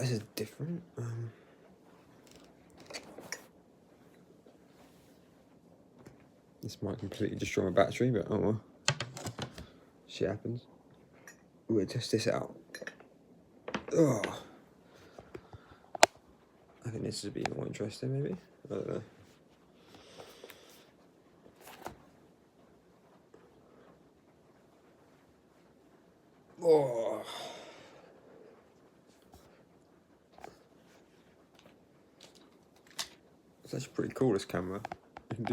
this is different. This might completely destroy my battery, but oh well. Shit happens. We'll test this out. Oh. I think this would be more interesting, maybe. I don't know. Oh. It's actually pretty cool, this camera. I could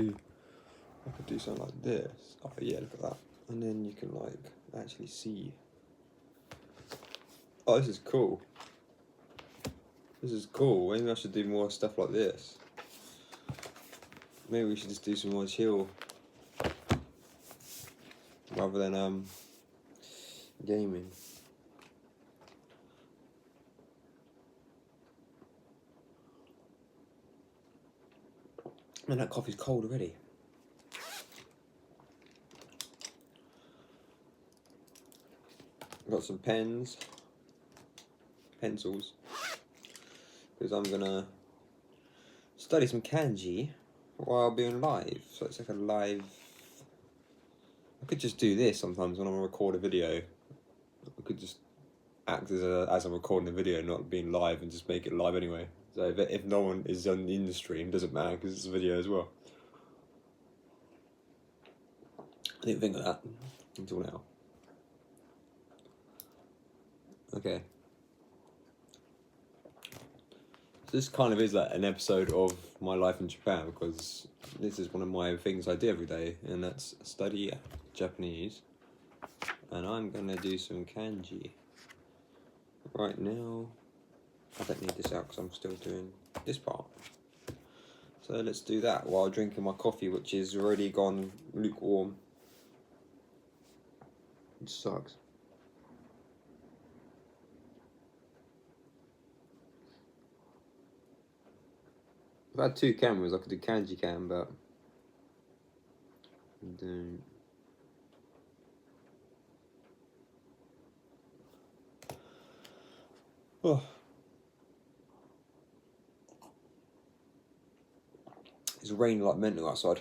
do something like this. Oh yeah, look at that. And then you can like actually see. Oh, this is cool. This is cool. Maybe I should do more stuff like this. Maybe we should just do some more chill rather than gaming. Man, that coffee's cold already. I've got some pens, pencils, because I'm gonna study some kanji while being live. So it's like a live. I could just do this sometimes when I record a video. I could just act as I'm recording the video, not being live, and just make it live anyway. So if no one is in the stream, it doesn't matter because it's a video as well. I didn't think of that until now. Okay. So this kind of is like an episode of my life in Japan, because this is one of my things I do every day, and that's study Japanese. And I'm gonna do some kanji. Right now, I don't need this out because I'm still doing this part. So let's do that while drinking my coffee, which is already gone lukewarm. It sucks. If I had two cameras, I could do kanji cam, but I don't. Oh. It's raining like mental outside.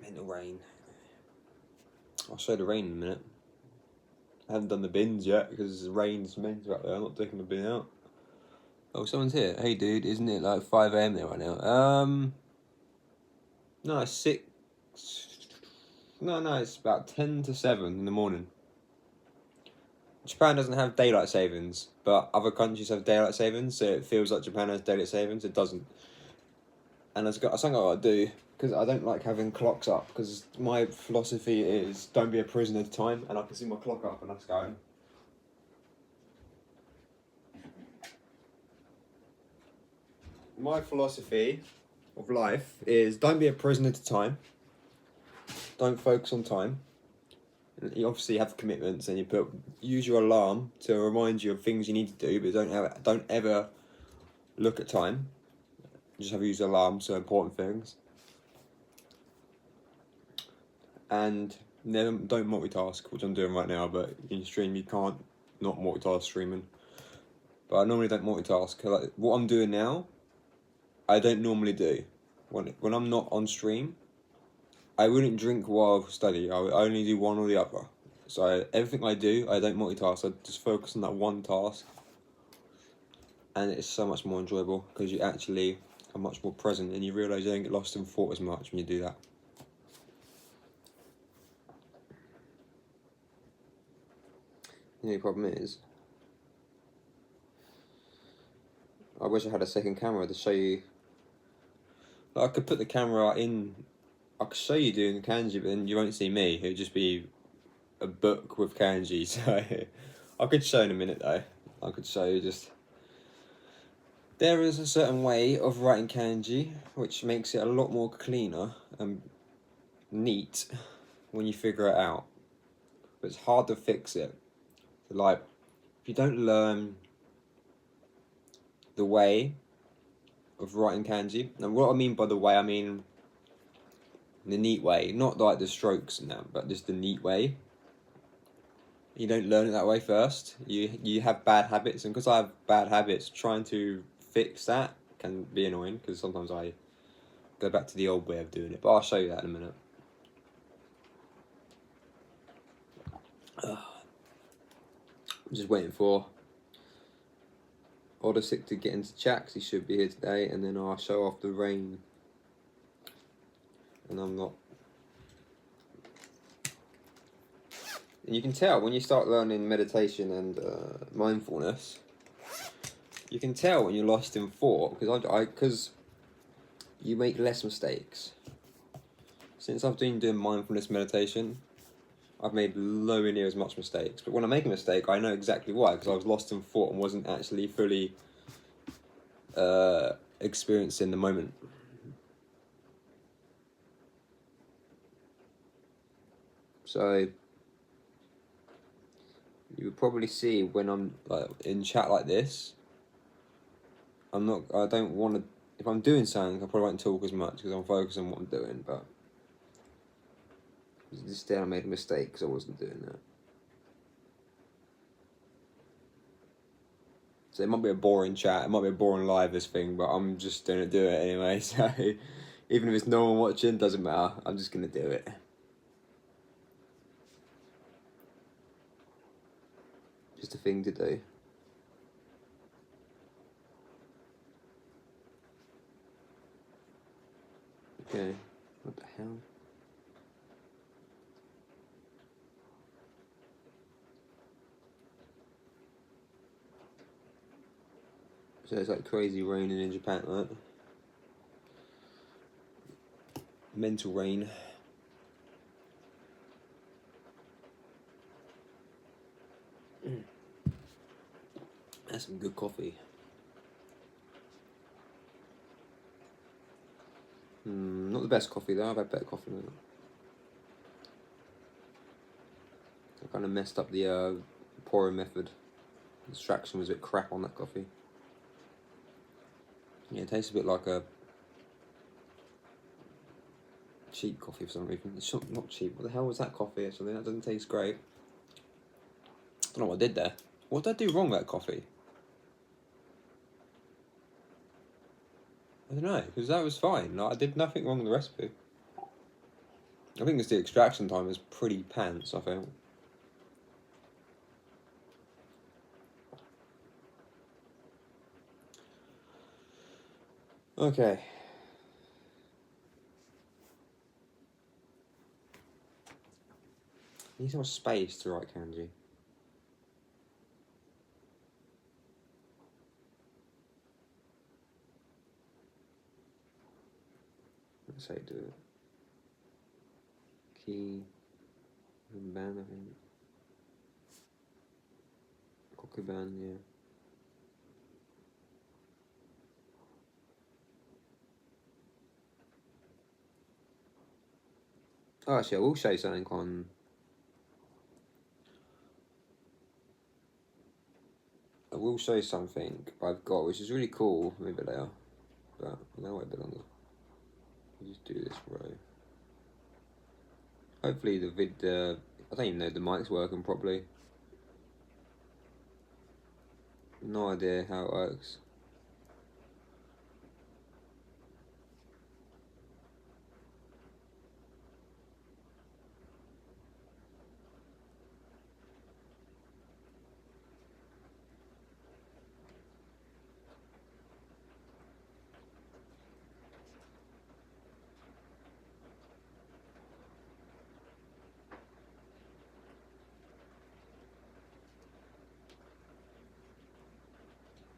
Mental rain. I'll show the rain in a minute. I haven't done the bins yet because the rain's mental out there. I'm not taking the bin out. Oh, someone's here. Hey, dude, isn't it like 5 AM there right now? No, it's 6. No, it's about 10 to 7 in the morning. Japan doesn't have daylight savings, but other countries have daylight savings, so it feels like Japan has daylight savings. It doesn't. And there's something I gotta do, because I don't like having clocks up, because my philosophy is don't be a prisoner of time, and I can see my clock up and that's going. My philosophy of life is don't be a prisoner to time. Don't focus on time. You obviously have commitments, and use your alarm to remind you of things you need to do, but don't ever look at time. Just have to use alarms for important things. And don't multitask, which I'm doing right now, but in stream you can't not multitask streaming. But I normally don't multitask. Like, what I'm doing now, I don't normally do. When I'm not on stream, I wouldn't drink while I study. I would only do one or the other. So everything I do, I don't multitask. I just focus on that one task. And it's so much more enjoyable because you actually are much more present and you realise you don't get lost in thought as much when you do that. The only problem is, I wish I had a second camera to show you. Like, I could put the camera in. I could show you doing kanji, but then you won't see me. It'd just be a book with kanji. So I could show in a minute though. I could show you just. There is a certain way of writing kanji which makes it a lot more cleaner and neat when you figure it out. But it's hard to fix it. Like, if you don't learn the way of writing kanji, and what I mean by the way, I mean the neat way, not like the strokes and that, but just the neat way. You don't learn it that way first. You have bad habits, and because I have bad habits, trying to fix that can be annoying because sometimes I go back to the old way of doing it. But I'll show you that in a minute. I'm just waiting for Odyssey to get into chat 'cause he should be here today, and then I'll show off the rain. And I'm not. And you can tell when you start learning meditation and mindfulness, you can tell when you're lost in thought because you make less mistakes. Since I've been doing mindfulness meditation, I've made nowhere near as much mistakes. But when I make a mistake, I know exactly why, because I was lost in thought and wasn't actually fully experiencing the moment. So you would probably see when I'm like in chat like this, I don't want to. If I'm doing something, I probably won't talk as much because I'm focused on what I'm doing. But this day I made a mistake because I wasn't doing that. So it might be a boring chat, it might be a boring live this thing, but I'm just gonna do it anyway. So even if it's no one watching, doesn't matter. I'm just gonna do it. Just a thing to do. Okay, what the hell? So it's like crazy raining in Japan, right? Mental rain. That's some good coffee. Not the best coffee though, I've had better coffee than that. I kind of messed up the pouring method. The extraction was a bit crap on that coffee. Yeah, it tastes a bit like a cheap coffee for some reason. It's not cheap. What the hell was that coffee actually? That doesn't taste great. I don't know what I did there. What did I do wrong with that coffee? I don't know, because that was fine. Like, I did nothing wrong with the recipe. I think it's the extraction time is pretty pants, I think. Okay. I need so much space to write kanji. Let's say do it. Key. Ban, I think. Kokuban, yeah. Oh, actually, I will show you something on. I will show you something I've got, which is really cool. Maybe later, but I'm gonna wait a bit longer. I'll just do this row. Hopefully I don't even know if the mic's working properly. No idea how it works.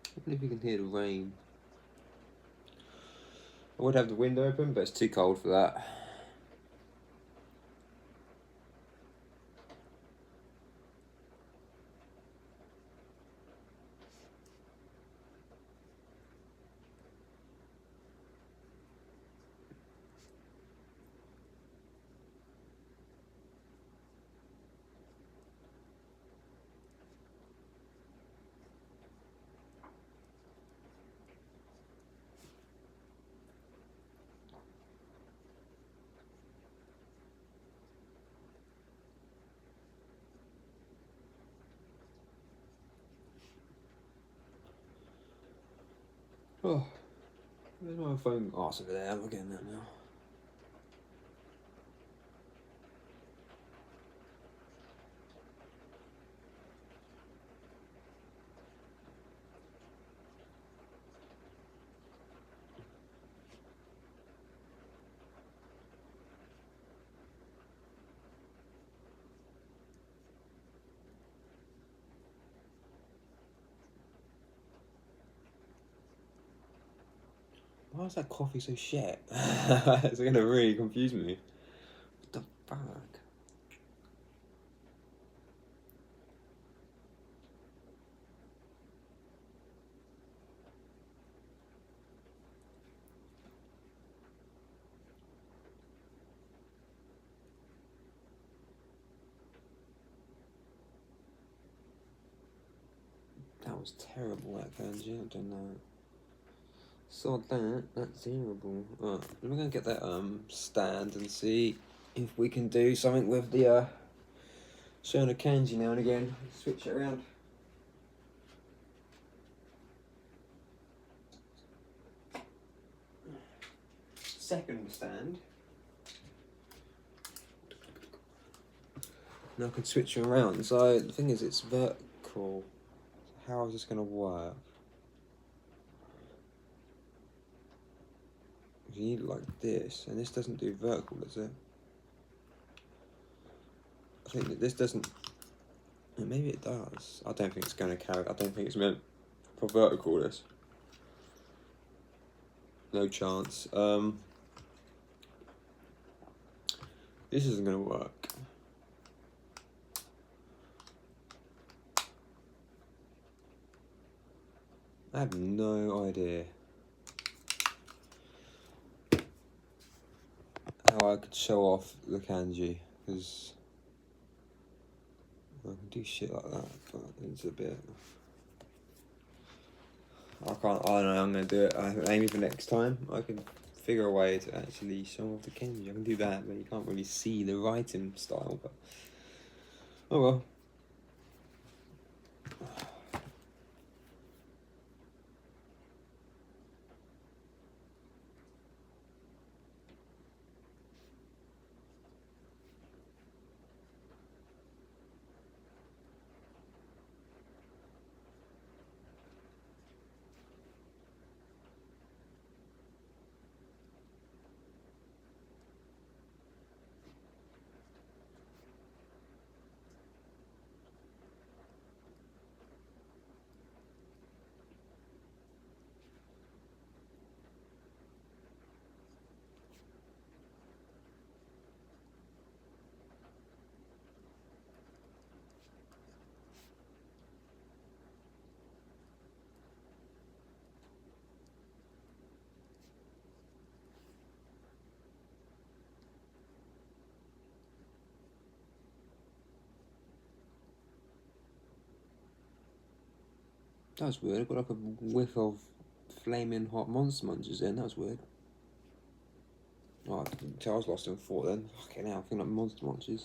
I wonder if you can hear the rain. I would have the window open, but it's too cold for that. Oh, where's my phone? Oh, it's over there. I'm getting that now. Why is that coffee so shit? It's gonna really confuse me. What the fuck? That was terrible, that kanji. I don't know. Saw that's terrible. Right, we're gonna get that stand and see if we can do something with the Shona kanji now and again. Switch it around. Second stand. Now I can switch it around. So the thing is, it's vertical. How is this gonna work? You need it like this, and this doesn't do vertical, does it? I think that this doesn't. Maybe it does. I don't think it's going to carry. I don't think it's meant for vertical. This. No chance. This isn't going to work. I have no idea how I could show off the kanji, because I can do shit like that, but it's a bit. I can't. I don't know. I'm going to do it. Maybe for next time I can figure a way to actually show off the kanji. I can do that, but you can't really see the writing style. But oh well. That was weird. I got like a whiff of flaming hot monster munchers in. That was weird. Oh, Charles lost in 4 then. Fucking hell, I think like monster munchers.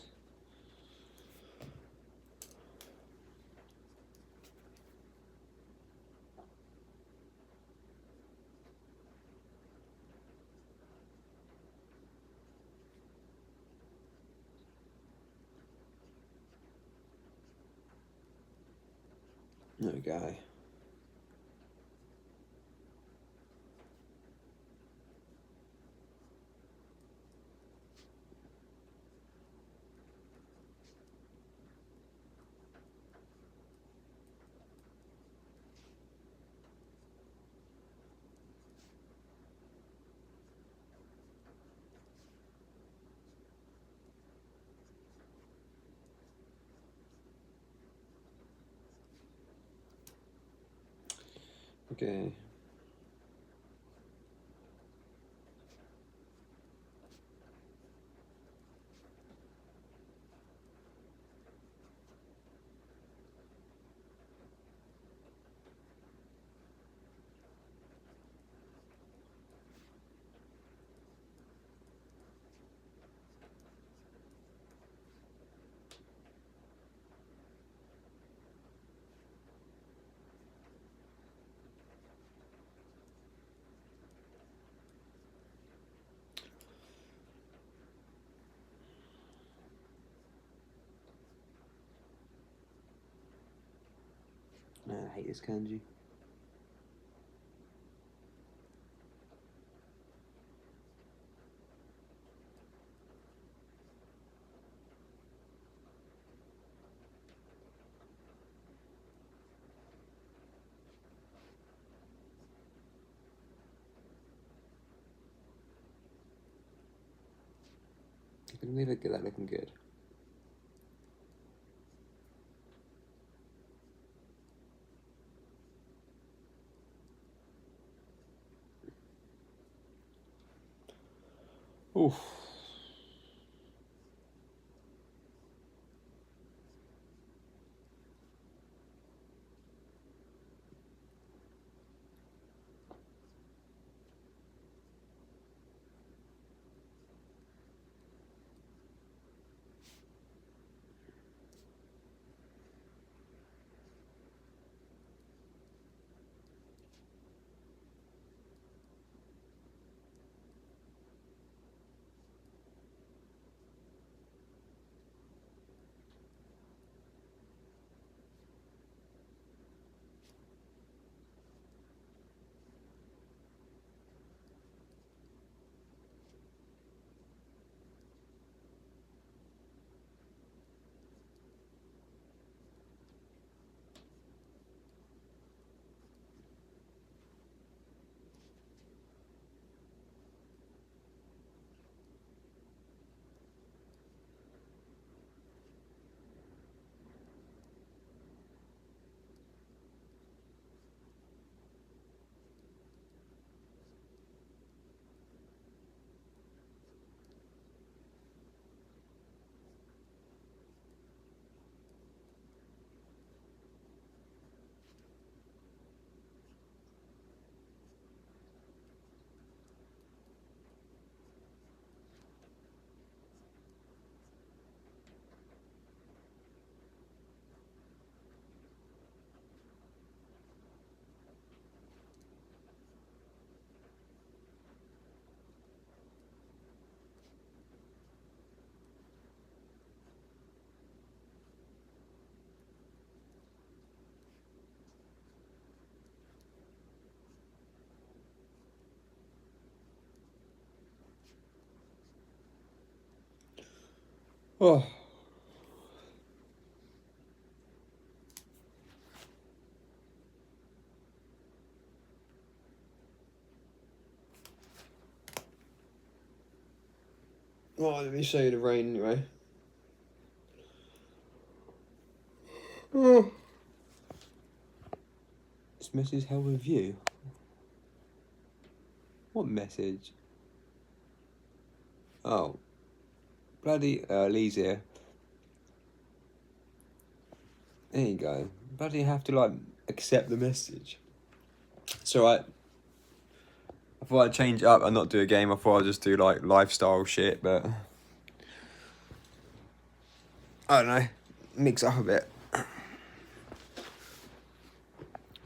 No guy. Okay. Man, I hate this kanji. Can we look at that looking good? Oof. Oh. Well, let me show you the rain anyway. Oh. This message held with you. What message? Oh. Bloody Lee's here. There you go. Bloody have to like accept the message. It's alright. I thought I'd change it up and not do a game. I thought I'd just do like lifestyle shit, but I don't know. Mix up a bit.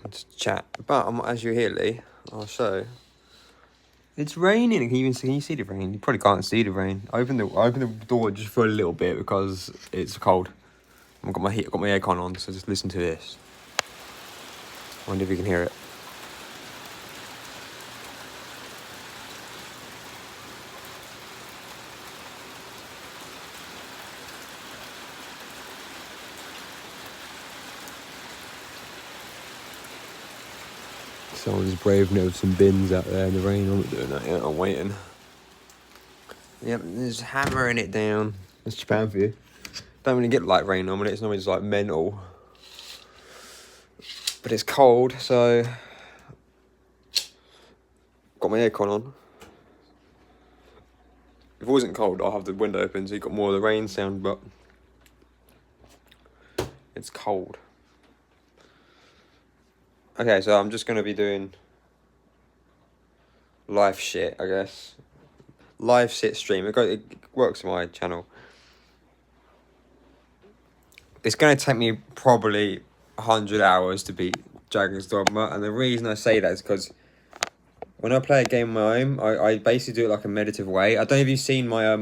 Just chat. But as you hear, Lee, I'll show. It's raining. Can you see the rain? You probably can't see the rain. I opened the door just for a little bit because it's cold. I've got my aircon on, so just listen to this. I wonder if you can hear it. Someone's braving over some bins out there in the rain. I'm not doing that yet. I'm waiting. Yep, just hammering it down. That's Japan for you. Don't really get like rain normally. It's normally just like mental. But it's cold, so got my aircon on. If it wasn't cold, I'll have the window open so you got more of the rain sound. But it's cold. Okay, so I'm just gonna be doing live shit, I guess. Live shit stream. It works on my channel. It's gonna take me probably 100 hours to beat Dragon's Dogma, and the reason I say that is because when I play a game on my own, I basically do it like a meditative way. I don't know if you've seen my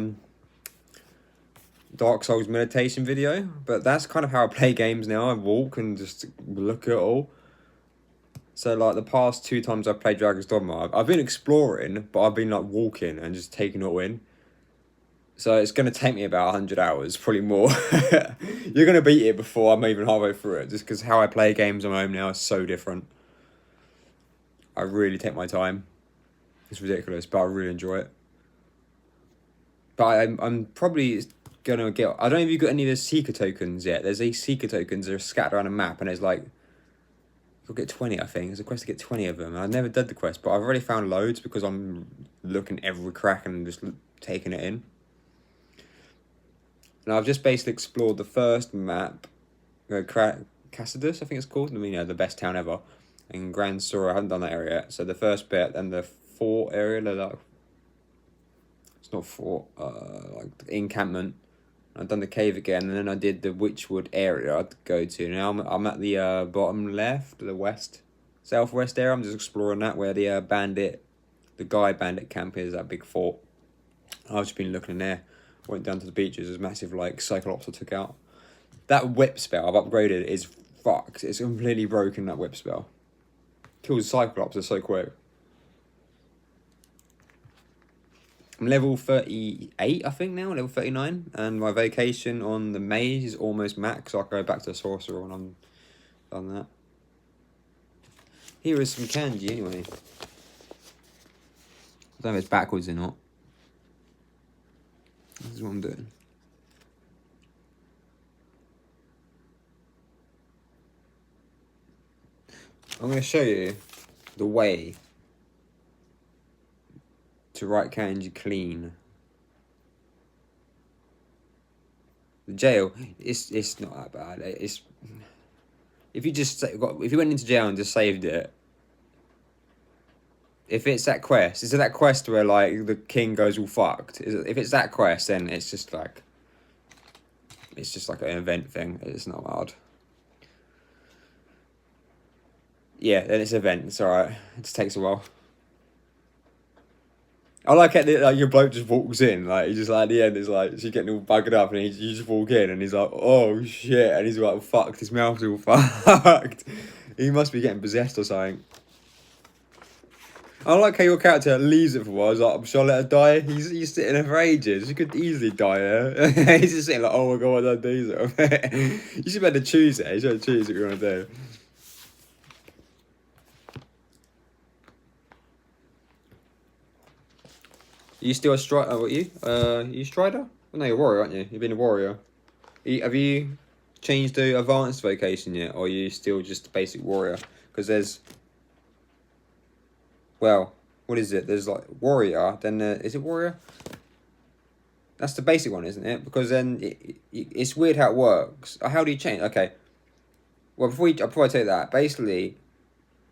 Dark Souls meditation video, but that's kind of how I play games now. I walk and just look at it all. So like the past 2 times I've played Dragon's Dogma, I've been exploring, but I've been like walking and just taking it all in. So it's going to take me about 100 hours, probably more. You're going to beat it before I'm even halfway through it, just because how I play games on my home now is so different. I really take my time. It's ridiculous, but I really enjoy it. But I'm probably going to get... I don't know if you've got any of the Seeker tokens yet. There's these Seeker tokens that are scattered around a map, and there's like... You'll get 20, I think. There's a quest to get 20 of them. I've never done the quest, but I've already found loads because I'm looking every crack and just taking it in. And I've just basically explored the first map, Cassidus, I think it's called. I mean, the best town ever. In Gran Sura, I haven't done that area yet. So the first bit, and the fort area, like, it's not fort, like the encampment. I've done the cave again, and then I did the Witchwood area I'd go to. Now I'm at the bottom left, the west, southwest area. I'm just exploring that, where the guy bandit camp is, that big fort. I've just been looking in there. Went down to the beaches. There's massive like Cyclops I took out. That whip spell I've upgraded is fucked. It's completely broken, that whip spell. Kills Cyclops are so quick. I'm level 38, I think now, level 39, and my vacation on the maze is almost max, so I'll go back to the sorcerer when I'm done that. Here is some kanji anyway. I don't know if it's backwards or not. This is what I'm doing. I'm going to show you the way to write kanji clean. The jail, it's not that bad. It's if you went into jail and just saved it. If it's that quest, is it that quest where like the king goes all fucked? If it's that quest, then it's just like an event thing. It's not hard. Yeah, then it's an event. It's alright. It just takes a while. I like it that like your bloke just walks in, like he just like at the end is like she's getting all buggered up, and you just walk in and he's like, oh shit, and he's like fucked, his mouth's all fucked. He must be getting possessed or something. I like how your character leaves it for a while. He's like, shall I let her die? He's sitting there for ages. You could easily die there. He's just sitting like, oh my god, what did I do? You should be able to choose it. You should choose what you want to do. You still a strider? What you strider? Oh, no, you're a warrior, aren't you? You've been a warrior. Have you changed to advanced vocation yet, or are you still just a basic warrior? Because there's... Well, what is it? There's like warrior, then is it warrior? That's the basic one, isn't it? Because then it's weird how it works. How do you change? Okay. Well, before I tell you that, basically,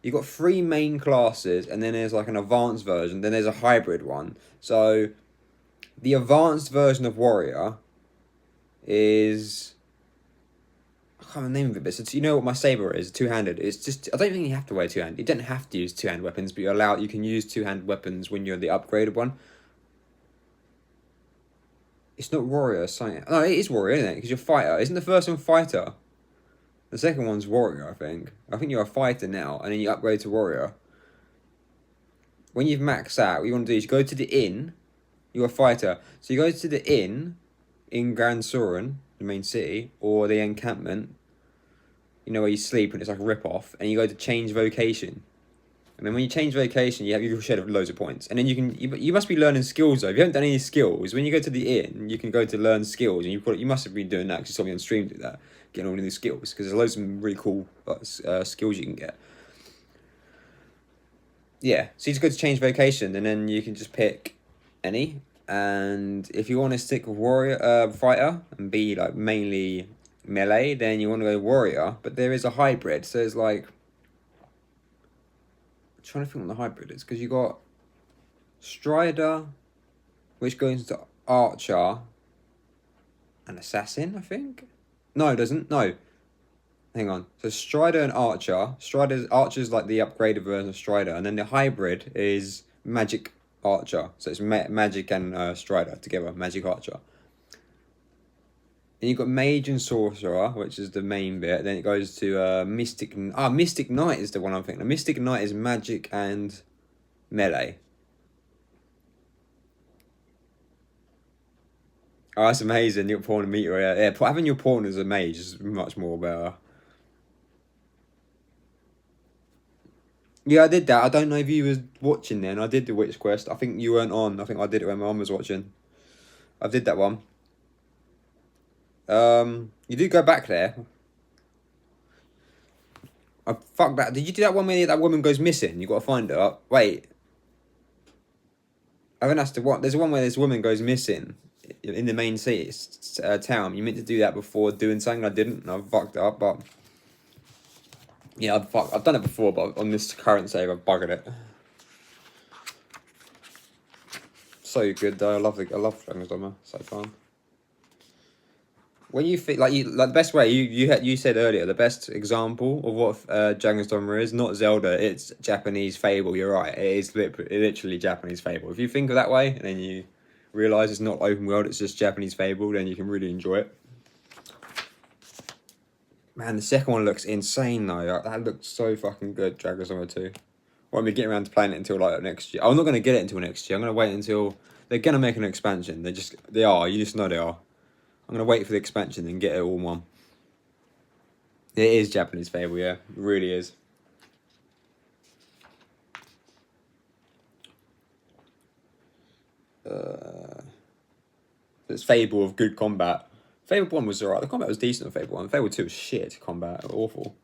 you've got 3 main classes, and then there's like an advanced version, then there's a hybrid one. So, the advanced version of warrior is... I can't remember the name of it, but so you know what my saber is, 2-handed. It's just, I don't think you have to wear 2-handed. You don't have to use 2-handed weapons, but you can use 2-handed weapons when you're the upgraded one. It's not warrior, something. No, it is warrior, isn't it? Because you're fighter. Isn't the first one fighter? The second one's warrior, I think. I think you're a fighter now, and then you upgrade to warrior. When you've maxed out, what you want to do is you go to the inn. You're a fighter. So you go to the inn in Gran Soren, the main city, or the encampment, you know, where you sleep and it's like a rip-off, and you go to change vocation. And then when you change vocation, you shed loads of points. And then you must be learning skills though. If you haven't done any skills, when you go to the inn, you can go to learn skills, and you must have been doing that because you saw me on stream do that, getting all of these skills, because there's loads of really cool skills you can get. Yeah, so you just go to change vocation, and then you can just pick any. And if you want to stick with warrior, fighter, and be like mainly melee, then you want to go warrior. But there is a hybrid, so it's like, I'm trying to think what the hybrid is, because you got strider, which goes into archer and assassin, I think. No, it doesn't. No, hang on. So strider and archer. Archer's like the upgraded version of strider, and then the hybrid is magic archer. So it's magic and strider together, magic archer. Then you've got Mage and Sorcerer, which is the main bit. Then it goes to Mystic... Mystic Knight is the one I'm thinking. Mystic Knight is magic and melee. Oh, that's amazing. You're Pawn and Meteor, yeah. Having your Pawn as a mage is much more better. Yeah, I did that. I don't know if you was watching then. I did the Witch Quest. I think you weren't on. I think I did it when my mum was watching. I did that one. You do go back there. I fuck that. Did you do that one where that woman goes missing? You got to find her. Wait. I think that's the one. There's one where this woman goes missing in the main city town. You meant to do that before doing something. I didn't. And I fucked up. But yeah, I've done it before. But on this current save, I've buggered it. So good though. I love Dragon's Dogma. So fun. When you think like the best way you said earlier, the best example of what Dragon's Dogma is not Zelda, it's Japanese Fable. You're right, it is literally Japanese Fable. If you think of that way and then you realize it's not open world, it's just Japanese Fable, then you can really enjoy it. Man, the second one looks insane though. That looks so fucking good. Dragon's Dogma 2. Won't be getting around to playing it until like next year. I'm not gonna get it until next year. I'm gonna wait until they're gonna make an expansion. They are. You just know they are. I'm going to wait for the expansion and get it all in one. It is Japanese Fable, yeah. It really is. It's Fable of good combat. Fable 1 was alright. The combat was decent on Fable 1. Fable 2 was shit combat. Awful.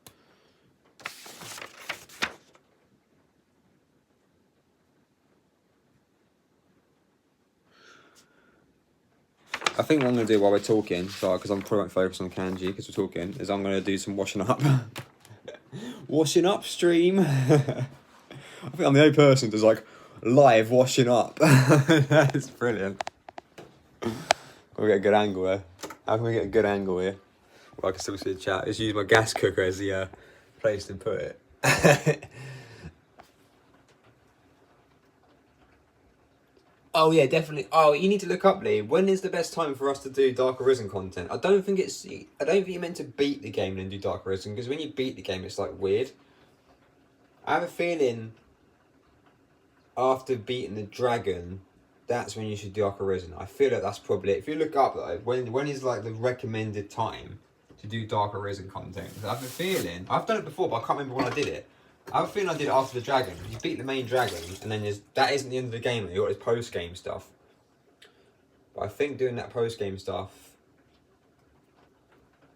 I think what I'm going to do while we're talking, sorry, because I'm probably won't focus on kanji because we're talking, is I'm going to do some washing up. Washing up stream. I think I'm the only person that's like live washing up. That's brilliant. We'll get a good angle there. How can we get a good angle here? Well, I can still see the chat. Just use my gas cooker as the place to put it. Oh yeah, definitely. Oh, you need to look up, Lee. When is the best time for us to do Dark Arisen content? I don't think you're meant to beat the game and then do Dark Arisen, because when you beat the game, it's like weird. I have a feeling after beating the dragon, that's when you should do Dark Arisen. I feel like that's probably it. If you look up though, when is like the recommended time to do Dark Arisen content? I have a feeling I've done it before, but I can't remember when I did it. I have a feeling I did it after the dragon. You beat the main dragon, and then that isn't the end of the game. You got this post game stuff. But I think doing that post game stuff,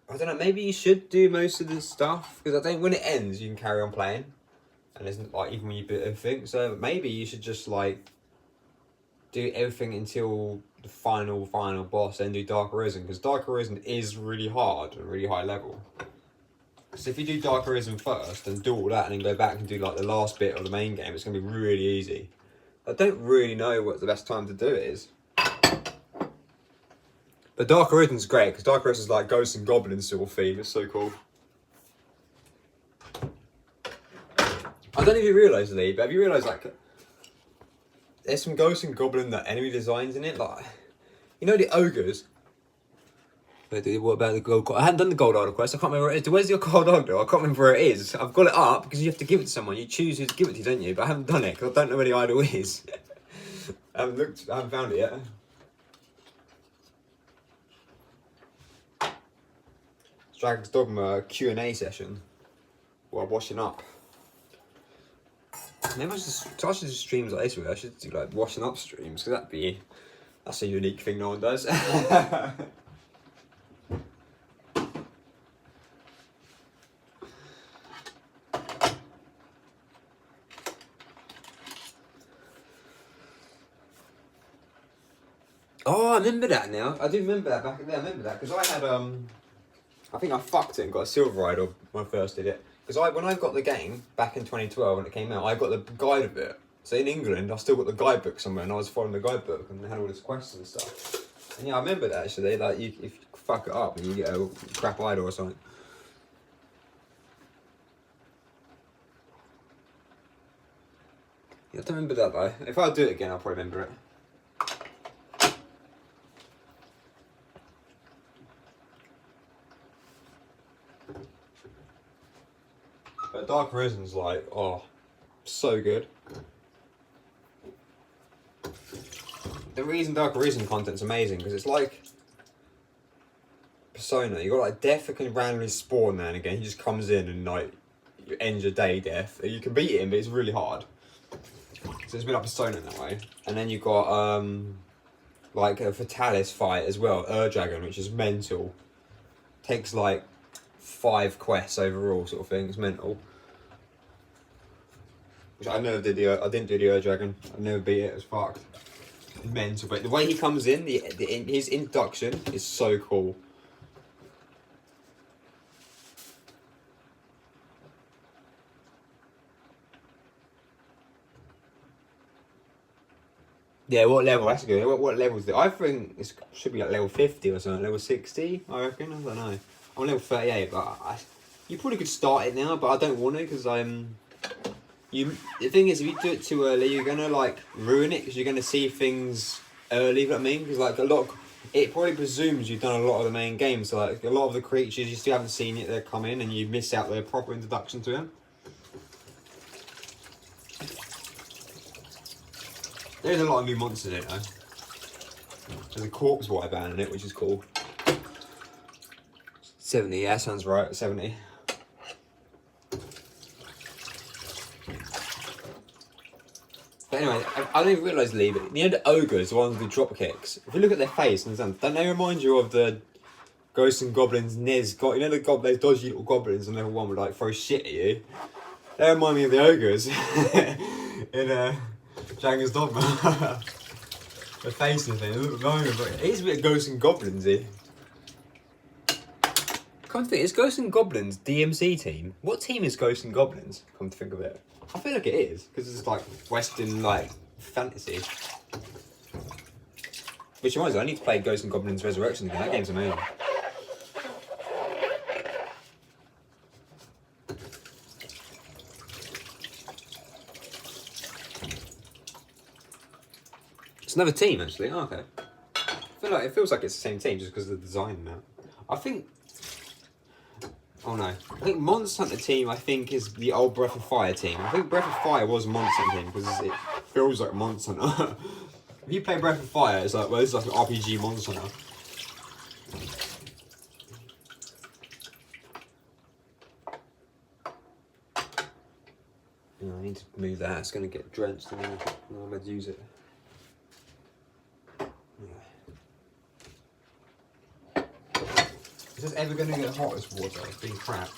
I don't know. Maybe you should do most of the stuff, because I think when it ends, you can carry on playing, and it's like even when you beat everything. So maybe you should just like do everything until the final boss, then do Dark Arisen, because Dark Arisen is really hard and really high level. So if you do Dark Arisen first and do all that and then go back and do like the last bit of the main game, it's going to be really easy. I don't really know what the best time to do it is. But Dark Arisen's great, because Dark Arisen's like Ghosts and Goblins sort of theme. It's so cool. I don't know if you realise, Lee, but have you realised like there's some Ghosts and Goblin enemy designs in it? Like, you know the ogres? What about the gold? I haven't done the gold idol quest. I can't remember where it is. Where's your gold idol? I can't remember where it is. I've got it up because you have to give it to someone. You choose who to give it to, don't you? But I haven't done it because I don't know where the idol is. I haven't found it yet. It's Dragon's Dogma Q&A session while washing up. Maybe I should do streams like this. I should do like washing up streams, because that's a unique thing no one does. Oh, I remember that now. I do remember that back there. I remember that because I had I think I fucked it and got a silver idol when I first did it. Because when I got the game back in 2012 when it came out, I got the guide of it. So in England, I still got the guidebook somewhere, and I was following the guidebook and they had all these quests and stuff. And yeah, I remember that actually. Like, if you fuck it up and you get a crap idol or something. Yeah, I don't remember that though. If I do it again, I'll probably remember it. But Dark Arisen's like, oh, so good. The reason Dark Arisen content's amazing because it's like Persona. You got like Death that can randomly spawn now and again. He just comes in and like you end your day, Death. You can beat him, but it's really hard. So it's a bit like Persona in that way. And then you got like a Fatalis fight as well, Dragon, which is mental. Takes like 5 quests overall, sort of thing. It's mental. Which I never did I didn't do the Dragon. I never beat it. It was fucked. Mental, but the way he comes in, his introduction is so cool. Yeah, what level? That's good. What level is it? I think it should be like level 50 or something. Level 60, I reckon. I don't know. I'm level 38, but you probably could start it now, but I don't want to because the thing is, if you do it too early, you're gonna like ruin it because you're gonna see things early. You know what I mean? Because like it probably presumes you've done a lot of the main game. So like a lot of the creatures you still haven't seen yet. They come in and you miss out their proper introduction to them. There's a lot of new monsters in it though. There's a corpse wyvern in it, which is cool. 70, yeah, sounds right. 70. But anyway, I didn't realise, Lee, but you know the ogres, the ones with the drop kicks. If you look at their face, don't they remind you of the Ghosts and Goblins Nez? You know those dodgy little goblins and level 1 would like throw shit at you? They remind me of the ogres in Dragon's Dogma. The face and thing. It is a bit Ghosts and Goblins-y. Come to think, is Ghosts and Goblins DMC team? What team is Ghosts and Goblins? Come to think of it. I feel like it is, because it's like Western like fantasy. Which reminds me, I need to play Ghosts and Goblins Resurrection again. That game's amazing. It's another team actually. Oh, okay. It feels like it's the same team just because of the design now. I think. Oh no. I think Monster Hunter team, I think, is the old Breath of Fire team. I think Breath of Fire was Monster Hunter team because it feels like Monster Hunter. If you play Breath of Fire, it's like, well, this is like an RPG Monster Hunter. Yeah, I need to move that. It's going to get drenched and then I'm going to use it. Is this ever going to get hot, this water? It's been crap.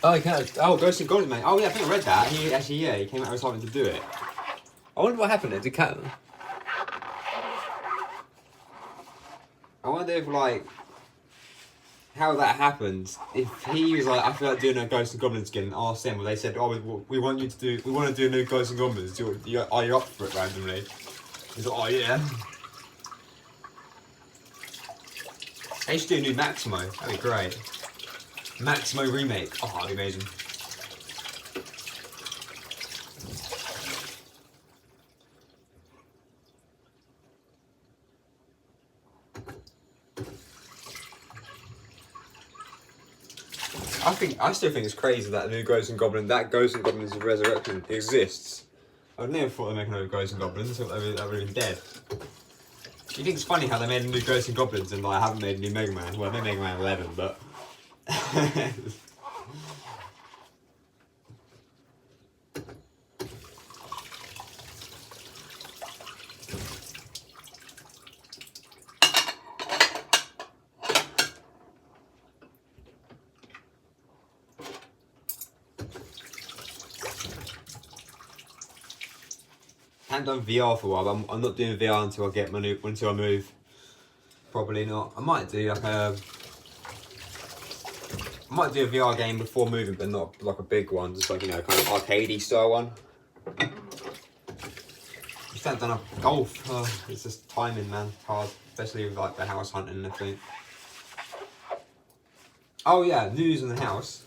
Oh, he can't. Oh, Ghost and Goblins, mate. Oh, yeah, I think I read that. He came out with something to do it. I wonder what happened. Did Cat? I wonder if, like, how that happened. If he was like, I feel like doing a Ghost and Goblins skin, and asked them, well, they said, oh, we want you to do, we want to do a new Ghost and Goblins. Are you up for it randomly? He's like, oh yeah. They should do a new Maximo. That'd be great. Maximo remake. Oh, that'd be amazing. I still think it's crazy that new Ghosts and Goblins, that Ghosts and Goblins of Resurrection exists. I'd never thought they'd make another Ghosts and Goblins. I thought they would have been dead. You think it's funny how they made a new Ghosts and Goblins and like haven't made a new Mega Man? Well, they made Mega Man 11, but. I haven't done VR for a while, but I'm not doing VR until I move. Probably not. I might do like a VR game before moving, but not like a big one, just like, you know, kind of arcadey style one. Just haven't done a golf. It's just timing, man. Hard, especially with like the house hunting and everything. Oh yeah, news in the house.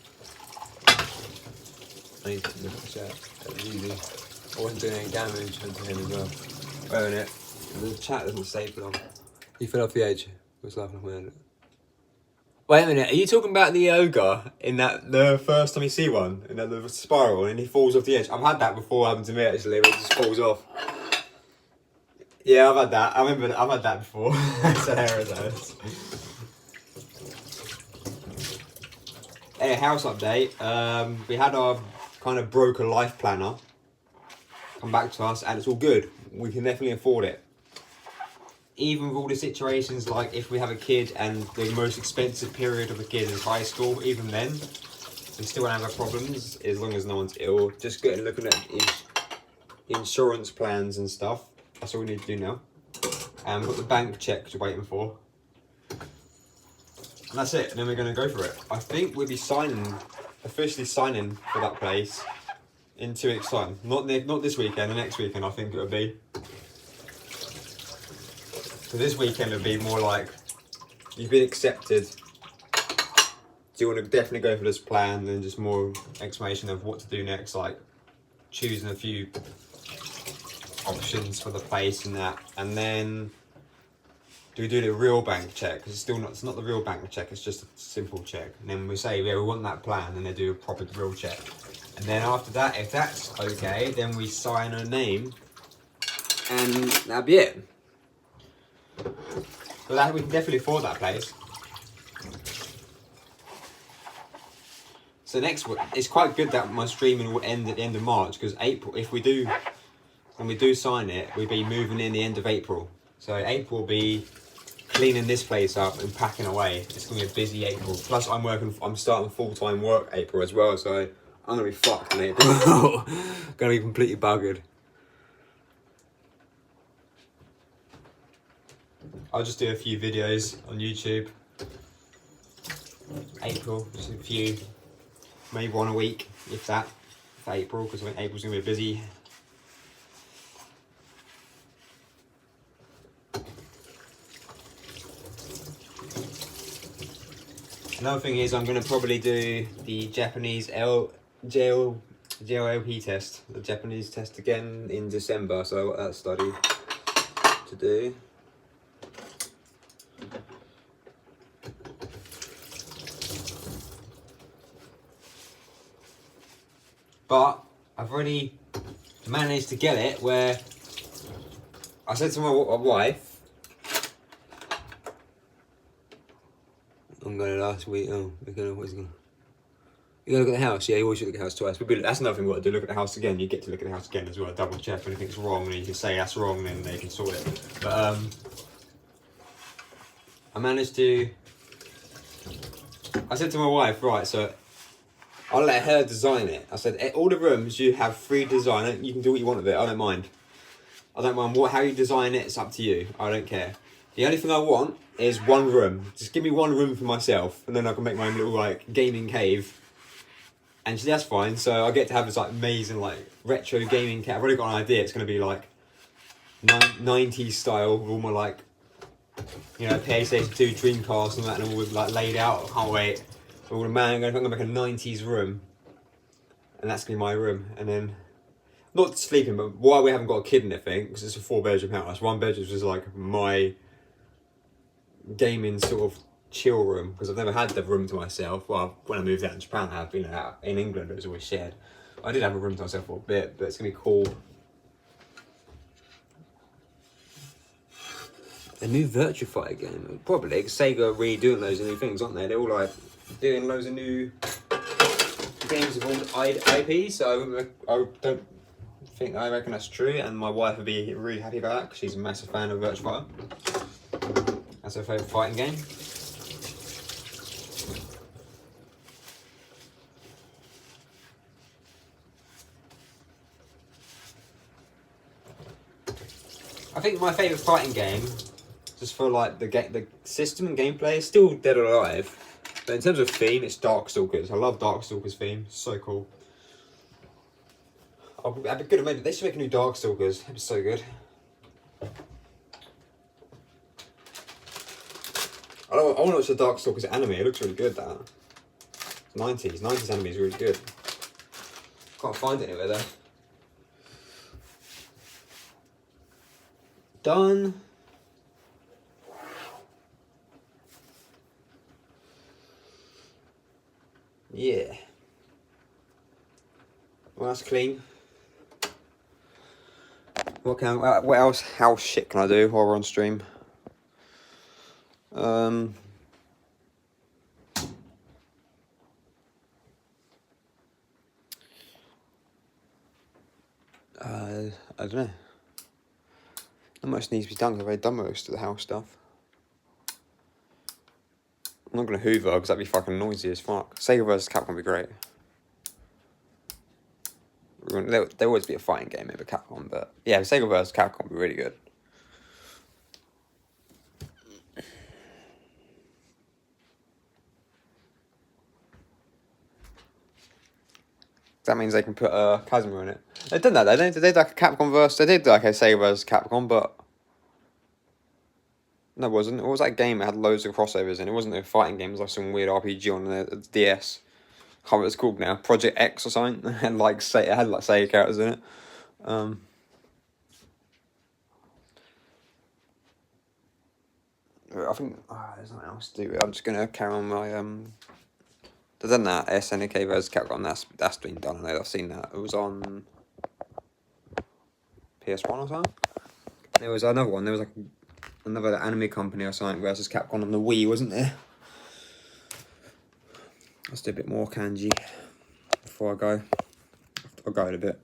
I need to look at the chat. That was easy. I wasn't doing any damage to him as well. Oh, and the chat doesn't stay for long. You fell off the edge. What's laughing around it? Wait a minute, are you talking about the ogre in the first time you see one, in the spiral, and he falls off the edge? I've had that before, happened to me actually, where it just falls off. Yeah, I've had that. I remember I've had that before. It's hilarious. Hey, house update. We had our kind of broker life planner come back to us, and it's all good. We can definitely afford it. Even with all the situations, like if we have a kid and the most expensive period of the kid is high school, even then, we still won't have our problems as long as no one's ill. Just looking at insurance plans and stuff. That's all we need to do now. And we've got the bank checks we're waiting for. And that's it, and then we're going to go for it. I think we'll be officially signing for that place in 2 weeks' time. Not this weekend, the next weekend I think it'll be. So this weekend will be more like, you've been accepted. Do you want to definitely go for this plan? Then just more explanation of what to do next, like choosing a few options for the place and that. And then do we do the real bank check? Because it's not the real bank check, it's just a simple check. And then we say, yeah, we want that plan, and they do a proper real check. And then after that, if that's okay, then we sign a name, and that'll be it. But that, we can definitely afford that place. So next, it's quite good that my streaming will end at the end of March, because April, when we do sign it, we'll be moving in the end of April. So April will be cleaning this place up and packing away. It's gonna be a busy April. Plus I'm starting full-time work April as well, so I'm gonna be fucked in April. Gonna be completely buggered. I'll just do a few videos on YouTube. April, just a few, maybe one a week, if that, for April, because I think April's gonna be busy. Another thing is I'm going to probably do the Japanese JLP test, the Japanese test again in December, so I've got that study to do. But I've already managed to get it where I said to my wife, I'm going last week. Oh, we're going. What's going? You gotta look at the house. Yeah, you always should look at the house twice. But that's another thing we've got to do. Look at the house again. You get to look at the house again as well. Double check if anything's wrong, and you can say that's wrong, and then they can sort it. But I managed to. I said to my wife, right, so I'll let her design it. I said, all the rooms you have free design. You can do what you want with it. I don't mind. I don't mind how you design it. It's up to you. I don't care. The only thing I want is one room. Just give me one room for myself, and then I can make my own little like gaming cave. And she said, that's fine. So I get to have this like amazing like retro gaming cave. I've already got an idea. It's gonna be like 90s style with all my like, you know, PlayStation 2, Dreamcast and that, and all like laid out. I can't wait. All the man, I'm gonna make a 90s room, and that's gonna be my room. And then not sleeping, but why we haven't got a kid in it thing, because it's a 4-bedroom house. One bedroom is like my gaming sort of chill room, because I've never had the room to myself. Well, when I moved out in Japan, I have been out in England, it was always shared. I did have a room to myself for a bit, but it's gonna be cool. A new Virtua Fighter game, probably, because Sega are redoing loads of new things, aren't they? They're all like doing loads of new games with all IP, so I reckon that's true, and my wife would be really happy about that, because she's a massive fan of Virtua Fighter. That's her favourite fighting game. I think my favourite fighting game, just for like the system and gameplay, is still Dead or Alive. But in terms of theme, it's Darkstalkers. I love Darkstalkers theme. It's so cool. That'd be good. Maybe they should make a new Darkstalkers. It'd be so good. I want to watch the Darkstalkers anime. It looks really good. That 90s anime is really good. Can't find it anywhere though. Done. Yeah. Well, that's clean. What else house shit can I do while we're on stream? I don't know. Not much needs to be done. I've already done most of the house stuff. I'm not gonna hoover because that'd be fucking noisy as fuck. Sega vs. Capcom would be great. There always be a fighting game over Capcom, but yeah, Sega vs. Capcom would be really good. That means they can put Kazuma in it. They did that. They did like a Capcom verse. They did like a Sega vs. Capcom, but no, it wasn't. It was that game that had loads of crossovers, and it wasn't a fighting game. It was like some weird RPG on the DS. I can't remember what it's called now. Project X or something. It had like Sega characters in it. I think there's nothing else to do. I'm just gonna carry on my They've done that SNK vs Capcom. That's been done. I know I've seen that. It was on PS1 or something. There was another one. There was like another anime company or something versus Capcom on the Wii, wasn't there? Let's do a bit more kanji before I go. I'll go in a bit.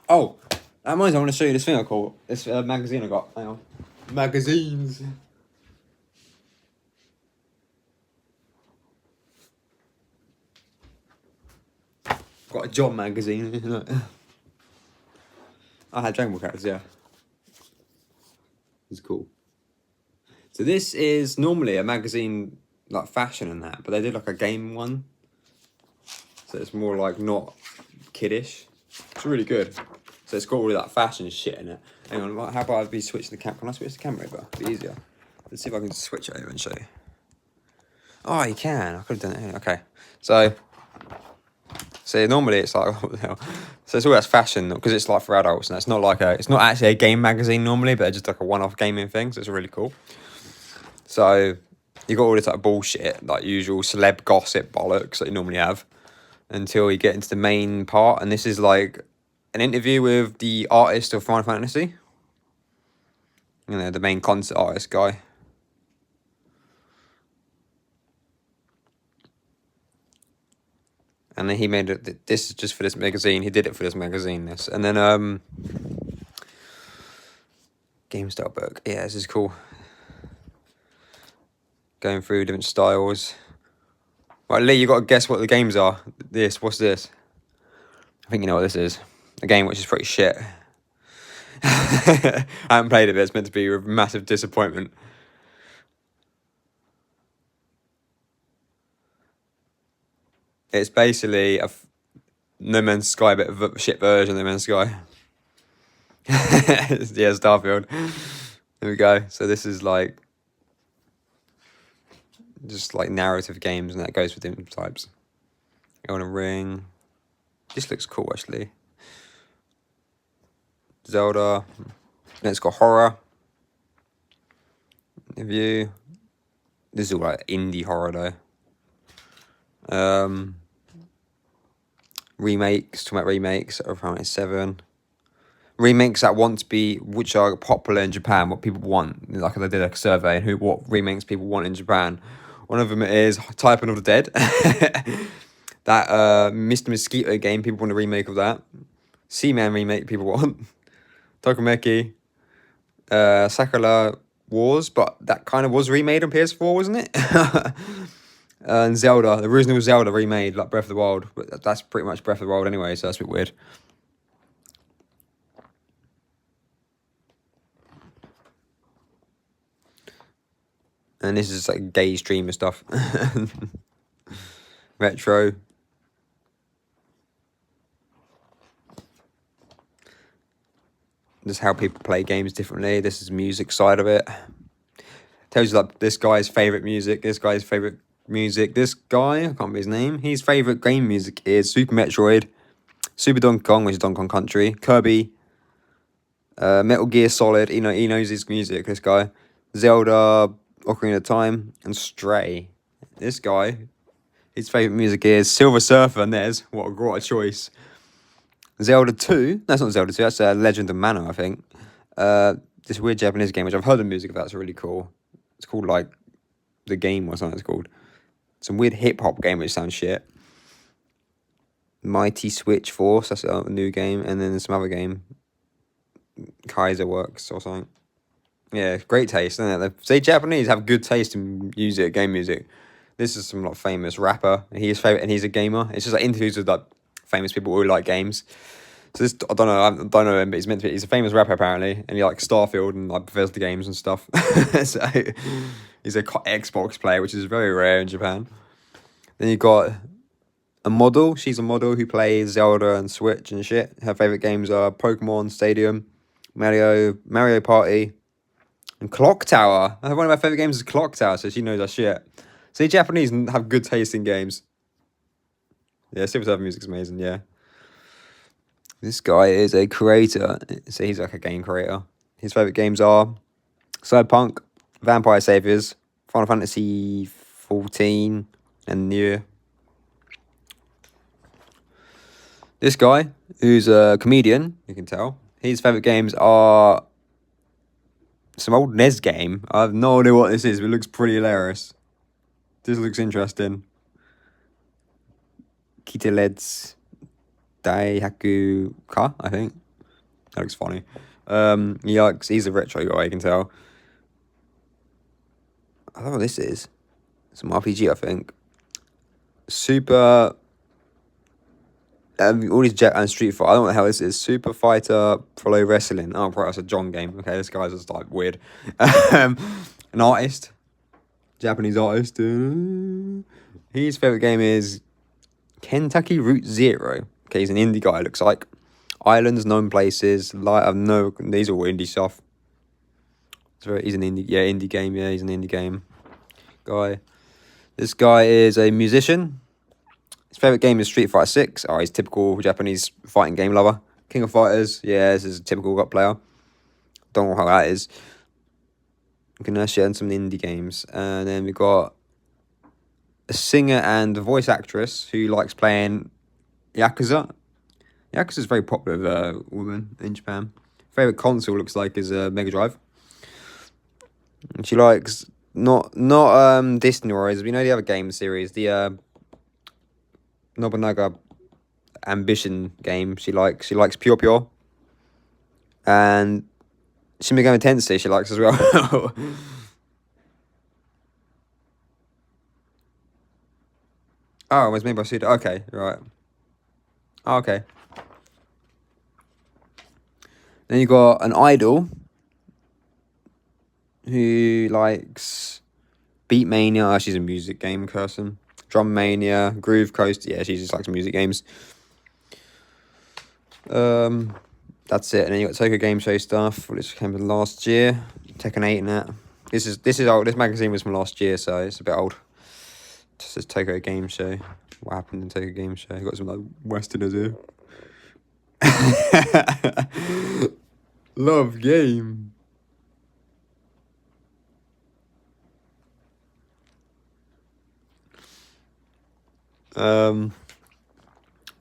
Oh, that reminds me, I want to show you this thing I caught. This magazine I got. Hang on. Magazines. Got a John magazine. I had Dragon Ball characters, yeah. It's cool. So this is normally a magazine like fashion and that, but they did like a game one. So it's more like not kiddish. It's really good. So it's got all of that fashion shit in it. Hang on, how about I switch the camera? Can I switch the camera over? It'd be easier. Let's see if I can switch it over and show you. Oh, you can. I could have done it. Okay. So normally it's like, what the hell? So it's all that fashion because it's like for adults, and it's not actually a game magazine normally, but it's just like a one-off gaming thing. So it's really cool. So you got all this like bullshit, like usual celeb gossip bollocks that you normally have, until you get into the main part, and this is like an interview with the artist of Final Fantasy. You know, the main concert artist guy. And then he made it. This is just for this magazine. He did it for this magazine. This, and then GameStar book. Yeah, this is cool. Going through different styles. Right, Lee, you got to guess what the games are. What's this? I think you know what this is. A game which is pretty shit. I haven't played it, but it's meant to be a massive disappointment. It's basically a No Man's Sky, but a shit version of No Man's Sky. Yeah, Starfield. There we go. So this is like just like narrative games, and that goes for different types. Elden Ring. This looks cool, actually. Zelda. Then it's got horror. Review. This is all like indie horror though. Remakes. Talking about remakes of Final Fantasy 7. Remakes that want to be, which are popular in Japan, what people want. Like they did a survey and what remakes people want in Japan. One of them is Typing of the Dead. That Mr. Mosquito game, people want a remake of that. Seaman remake, people want. Tokimeki. Sakura Wars, but that kind of was remade on PS4, wasn't it? And Zelda, the original Zelda remade, like Breath of the Wild. But that's pretty much Breath of the Wild anyway, so that's a bit weird. And this is like gay streamer stuff. Retro. Just how people play games differently. This is music side of it. Tells you like this guy's favourite music, this guy's favourite music. This guy, I can't remember his name, his favourite game music is Super Metroid, Super Donkey Kong, which is Donkey Kong Country, Kirby, Metal Gear Solid, he knows his music, this guy. Zelda, Ocarina of Time, and Stray. This guy, his favourite music is Silver Surfer, Nez. What a choice. Zelda 2. That's not Zelda 2, that's Legend of Mana, I think. This weird Japanese game, which I've heard the music of, that's really cool. It's called, like, The Game or something it's called. Some weird hip-hop game which sounds shit. Mighty Switch Force, that's a new game. And then some other game. Kaiser Works or something. Yeah, great taste, isn't it? Say Japanese have good taste in music, game music. This is some like famous rapper. He's a gamer. It's just like interviews with like famous people who like games. So this I don't know him, but he's a famous rapper apparently, and he likes Starfield and like Bethesda games and stuff. So he's a Xbox player, which is very rare in Japan. Then you got a model. She's a model who plays Zelda and Switch and shit. Her favorite games are Pokemon Stadium, Mario Party, and Clock Tower. One of my favorite games is Clock Tower, so she knows her shit. See, Japanese have good taste in games. Yeah, Silver Surfer music's amazing, yeah. This guy is a creator, so he's like a game creator. His favorite games are Cyberpunk, Vampire Saviors, Final Fantasy 14, and Nier. This guy, who's a comedian, you can tell, his favorite games are some old NES game. I have no idea what this is, but it looks pretty hilarious. This looks interesting. Kiteleds Daihaku Ka, I think. That looks funny. He's a retro guy, you can tell. I don't know what this is. Some RPG, I think. Super. All these Jet and Street Fighter. I don't know what the hell this is. Super Fighter Pro Wrestling. Oh, probably that's a John game. Okay, this guy's just like weird. An artist. Japanese artist. His favourite game is Kentucky Route Zero. Okay, he's an indie guy, looks like. Islands, known places. These are all indie stuff. He's an indie game. Yeah, he's an indie game guy. This guy is a musician. His favourite game is Street Fighter 6. Oh, he's typical Japanese fighting game lover. King of Fighters. Yeah, this is a typical player. Don't know how that is. You can share some indie games. And then we got a singer and a voice actress who likes playing Yakuza. Yakuza is very popular with women in Japan. Favorite console looks like is a Mega Drive. And she likes not Disney Warriors. You know the other game series, the Nobunaga Ambition game. She likes Pure Pure, and Shin Megami Tensei she likes as well. Oh, it was made by Suda. Okay, right. Oh, okay. Then you got an idol who likes Beat Mania. Oh, she's a music game person. Drum Mania, Groove Coast. Yeah, she just likes music games. That's it. And then you got Tokyo Game Show stuff, which came from last year. Tekken 8 and that. This is old. This magazine was from last year, so it's a bit old. It says Tokyo Game Show. What happened in Tokyo Game Show? Got some like Westerners here. Love game.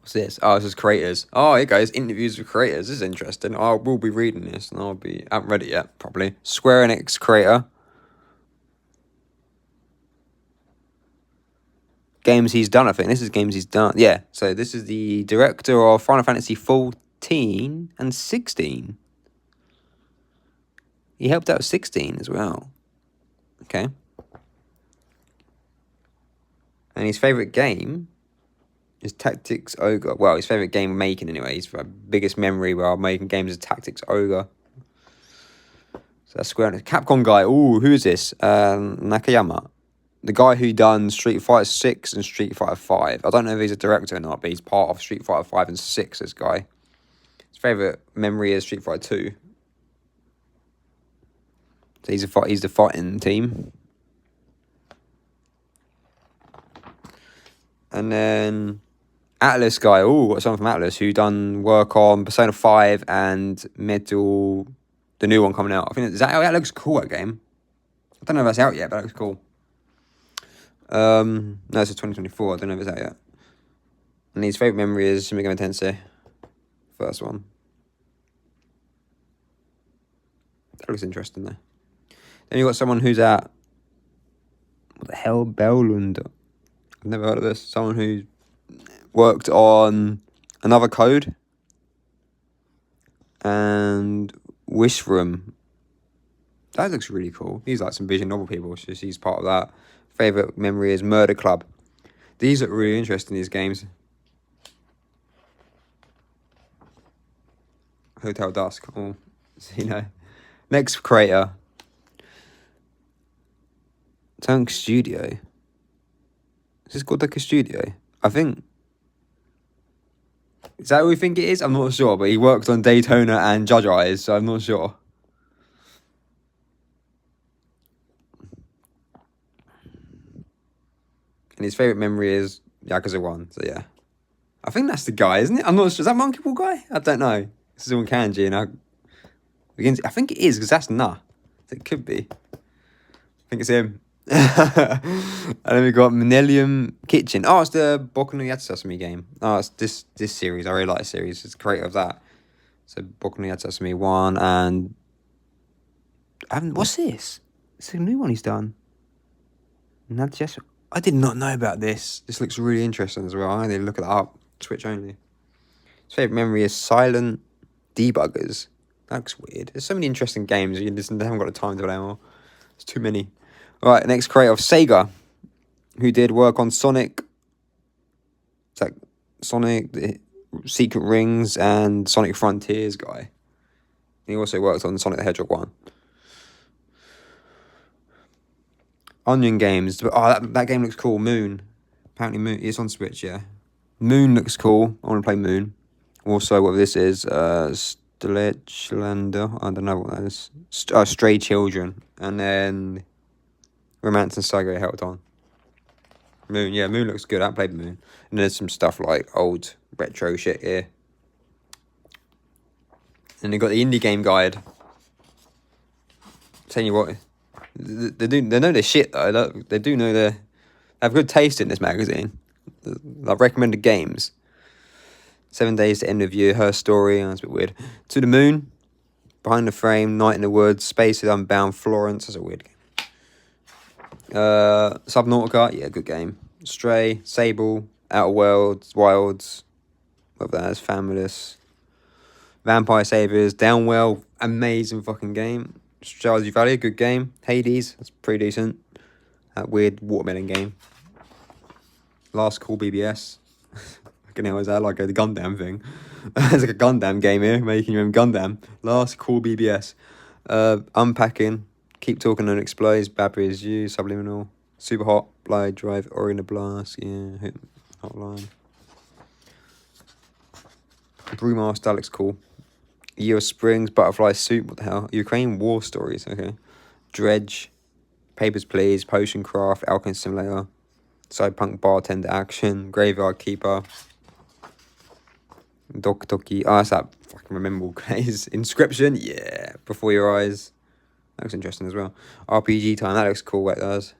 What's this? Oh, this is creators. Oh, here goes interviews with creators. This is interesting. I will be reading this, and I haven't read it yet. Probably Square Enix creator. Games he's done. I think this is games he's done. Yeah. So this is the director of Final Fantasy 14 and 16. He helped out 16 as well. Okay. And his favourite game is Tactics Ogre. Well, his favourite game making anyway. His biggest memory while making games is Tactics Ogre. So that's Square Enix. Capcom guy. Ooh, who is this? Nakayama. The guy who done Street Fighter 6 and Street Fighter 5. I don't know if he's a director or not, but he's part of Street Fighter 5 and 6, this guy. His favourite memory is Street Fighter 2. So he's the fighting team. And then Atlas guy. Oh, got someone from Atlas who done work on Persona 5 and Metal, the new one coming out. I think that looks cool, that game. I don't know if that's out yet, but that looks cool. No, it's a 2024. I don't know if it's out yet. And his favourite memory is Shin Megami Tensei. First one. That looks interesting, though. Then you got someone who's at... What the hell? Bellund. I've never heard of this. Someone who worked on Another Code and Wish Room. That looks really cool. He's like some visual novel people, so he's part of that. Favourite memory is Murder Club. These look really interesting, these games. Hotel Dusk. Oh, you know. Next creator. Tank Studio. Is this called like a studio? I think... Is that what we think it is? I'm not sure, but he worked on Daytona and Judge Eyes, so I'm not sure. And his favourite memory is Yakuza 1, so yeah. I think that's the guy, isn't it? I'm not sure. Is that Monkey Ball guy? I don't know. This is all kanji, and I think it is, because that's Na. It could be. I think it's him. And then we got Millennium Kitchen. Oh, it's the Boku no Yatsasumi game. Oh, it's this series. I really like the series. It's the creator of that. So Boku no Yatsasumi 1 and... What's this? It's a new one he's done. I did not know about this. This looks really interesting as well. I need to look it up. Switch only. His favourite memory is Silent Debuggers. That looks weird. There's so many interesting games. You just haven't got the time to play more. There's too many. Right, next creator of Sega, who did work on Sonic. It's like Sonic, the Secret Rings, and Sonic Frontiers guy. He also worked on Sonic the Hedgehog 1. Onion Games. Oh, that game looks cool. Moon. Apparently Moon. It's on Switch, yeah. Moon looks cool. I want to play Moon. Also, what this is, Sledgelander. I don't know what that is. Stray Children. And then Romance and Saga Held On. Moon, yeah, Moon looks good. I played Moon. And there's some stuff like old retro shit here. And they got the indie game guide. Telling you what, they know their shit though. They do know they have good taste in this magazine. Like recommended games. 7 Days to End of You, Her Story. Oh, that's a bit weird. To the Moon, Behind the Frame, Night in the Woods, Space is Unbound, Florence. That's a weird game. Subnautica, yeah, good game. Stray, Sable, Outer Worlds, Wilds, whatever that is, Famulous. Vampire Saviors, Downwell, amazing fucking game. Stardew Valley, good game. Hades, that's pretty decent. That weird watermelon game. Last Call BBS. Fucking hell, is that like a Gundam thing? It's like a Gundam game here, making your own Gundam. Last Call BBS. Unpacking, Keep Talking and Explodes, Bad Is You, Subliminal, Super Hot, Blade Drive, Ori and the Blast, yeah, Hotline. Brewmaster looks cool. Year of Springs, Butterfly Soup, what the hell? Ukraine War Stories, okay. Dredge, Papers, Please, Potion Craft, Alchemist Simulator, Cyberpunk Bartender Action, Graveyard Keeper, Doki. Oh, that's that fucking rememberable place. Inscription, yeah. Before Your Eyes. That looks interesting as well. RPG Time, that looks cool, what it does.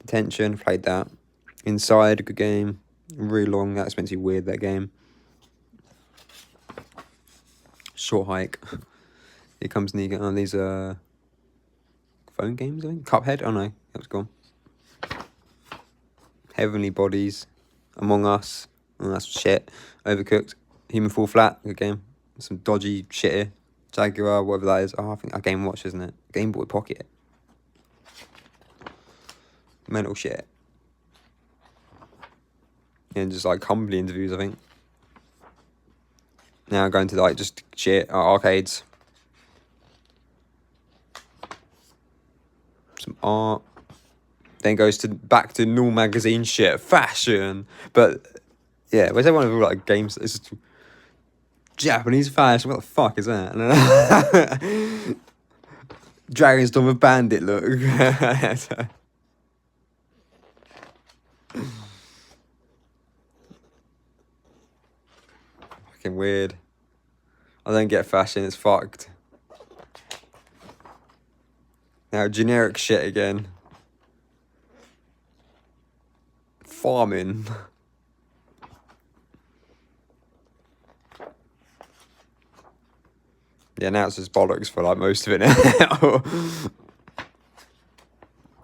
Detention, played that. Inside, good game. Really long, that's meant to be weird, that game. Short Hike. Here comes Negan on these phone games, I think. Cuphead? Oh no, that was gone. Heavenly Bodies. Among Us. Oh, that's shit. Overcooked. Human Fall Flat. Good game. Some dodgy shit here. Jaguar, whatever that is. Oh, I think a Game Watch, isn't it? Game Boy Pocket. Mental shit. And just like company interviews, I think. Now going to like just shit arcades. Some art. Then goes to back to normal magazine shit, fashion. But yeah, where's everyone who like games? It's just Japanese fashion. What the fuck is that? Dragon's Dogma Bandit look. Fucking weird. I don't get fashion. It's fucked. Now, generic shit again. Farming. Yeah, now it's just bollocks for like most of it now.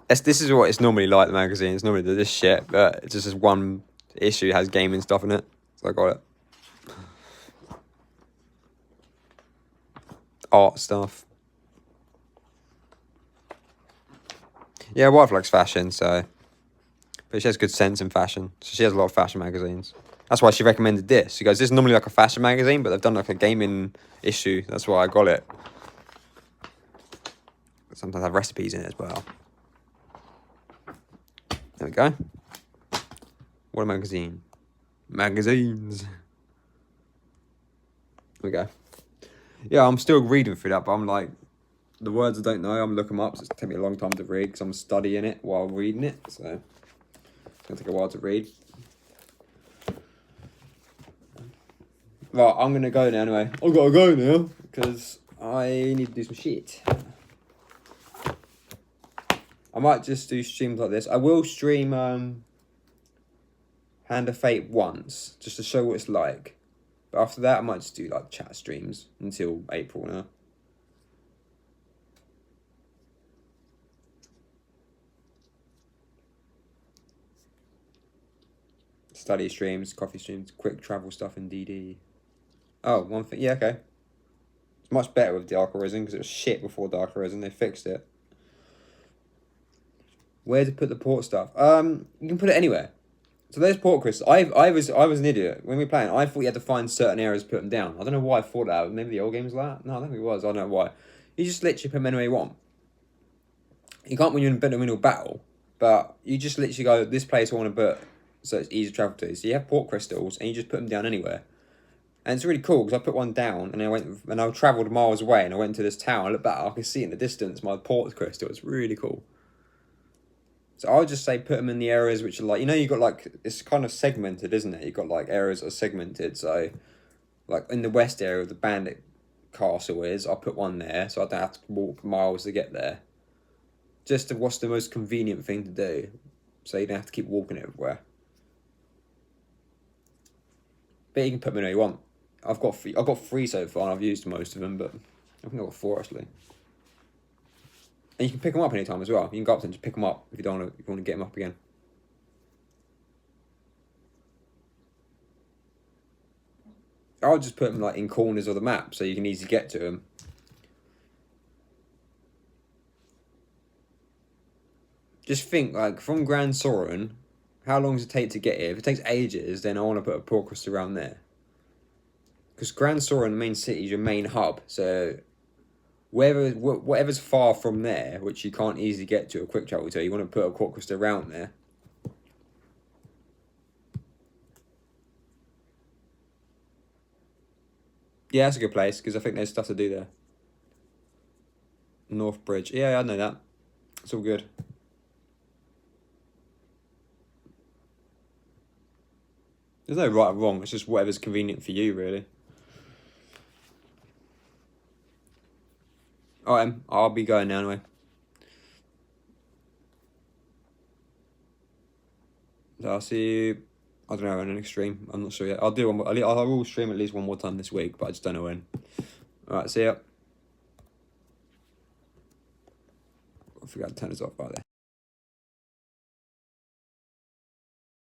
This is what it's normally like, the magazine. It's normally this shit, but it's just this one issue has gaming stuff in it. So I got it. Art stuff. Yeah, wife likes fashion, so... But she has good sense in fashion. So she has a lot of fashion magazines. That's why she recommended this. She goes, this is normally like a fashion magazine, but they've done like a gaming issue. That's why I got it. Sometimes have recipes in it as well. There we go. What a magazine. Magazines. There we go. Yeah, I'm still reading through that, but I'm like, the words I don't know, I'm looking them up, so it's taking me a long time to read because I'm studying it while reading it, so it's going to take a while to read. Right, I'm going to go now anyway. I've got to go now because I need to do some shit. I might just do streams like this. I will stream Hand of Fate once, just to show what it's like. But after that, I might just do like chat streams until April now. Study streams, coffee streams, quick travel stuff in DD. Oh, one thing. Yeah, okay. It's much better with Dark Arisen because it was shit before Dark Arisen. They fixed it. Where to put the port stuff? You can put it anywhere. So there's port crystals. I was an idiot when we were playing. I thought you had to find certain areas to put them down. I don't know why I thought that. Maybe the old games like that. No, I don't think it was. I don't know why. You just literally put them anywhere you want. You can't when you're in a middle battle, but you just literally go this place I want to put, so it's easy to travel to. So you have port crystals and you just put them down anywhere. And it's really cool because I put one down and I travelled miles away and I went to this town. I looked back, I could see in the distance my port crystal. It's really cool. So I would just say put them in the areas which are like, you know, you got like, it's kind of segmented, isn't it? You've got like areas that are segmented. So like in the west area of the bandit castle is, I'll put one there so I don't have to walk miles to get there. Just to what's the most convenient thing to do. So you don't have to keep walking everywhere. But you can put them anywhere you want. I've got three so far and I've used most of them, but I think I've got 4 actually. And you can pick them up anytime as well. You can go up and just pick them up if you don't want to, get them up again. I'll just put them like in corners of the map so you can easily get to them. Just think like from Grand Soren, how long does it take to get here? If it takes ages, then I want to put a port crystal around there. Because Grand Soren, the main city, is your main hub, so whatever's far from there, which you can't easily get to a quick travel to, you want to put a port crystal around there. Yeah, that's a good place, because I think there's stuff to do there. North Bridge. Yeah, I know that. It's all good. There's no right or wrong, it's just whatever's convenient for you, really. Alright, I'll be going now anyway. So I'll see you, I don't know, on the next stream. I'm not sure yet. I will stream at least one more time this week, but I just don't know when. Alright, see ya. I forgot to turn this off by there.